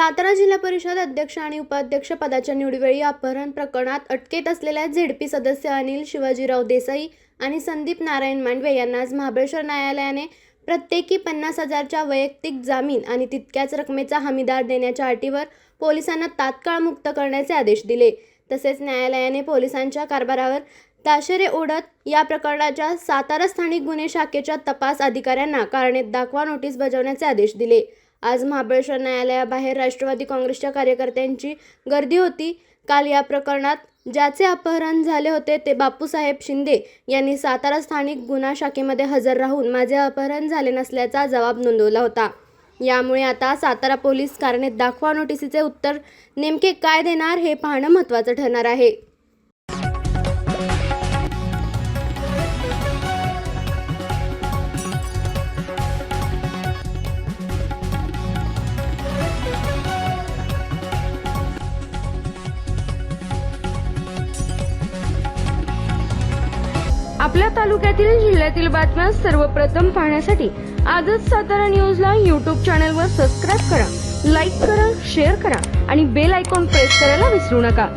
सातारा जिल्हा परिषद अध्यक्ष आणि उपाध्यक्ष पदाच्या निवडीवेळी अपहरण प्रकरणात अटकेत असलेल्या झेडपी सदस्य अनिल शिवाजीराव देसाई आणि संदीप नारायण मांडवे यांना आज महाबळेश्वर न्यायालयाने प्रत्येकी 50,000च्या वैयक्तिक जामीन आणि तितक्याच रकमेचा हमीदार देण्याच्या अटीवर पोलिसांना तात्काळ मुक्त करण्याचे आदेश दिले। तसेच न्यायालयाने पोलिसांच्या कारभारावर ताशेरे ओढत या प्रकरणाच्या सातारा स्थानिक गुन्हे शाखेच्या तपास अधिकाऱ्यांना कारणे दाखवा नोटीस बजावण्याचे आदेश दिले। आज महाबळेश्वर न्यायालयाबाहेर राष्ट्रवादी काँग्रेसच्या कार्यकर्त्यांची गर्दी होती। काल या प्रकरणात ज्याचे अपहरण झाले होते ते बापूसाहेब शिंदे यांनी सातारा स्थानिक गुन्हा शाखेमध्ये हजर राहून माझे अपहरण झाले नसल्याचा जबाब नोंदवला होता। यामुळे आता सातारा पोलीस कारणे दाखवा नोटीसीचे उत्तर नेमके काय देणार हे पाहणं महत्त्वाचं ठरणार आहे। आपल्या तालुक्यातील जिल्ह्यातील बातम्या सर्वप्रथम पाहण्यासाठी आजच सातारा न्यूजला YouTube चॅनलवर सबस्क्राइब करा, लाईक करा, शेअर करा आणि बेल आयकॉन प्रेस करायला विसरू नका।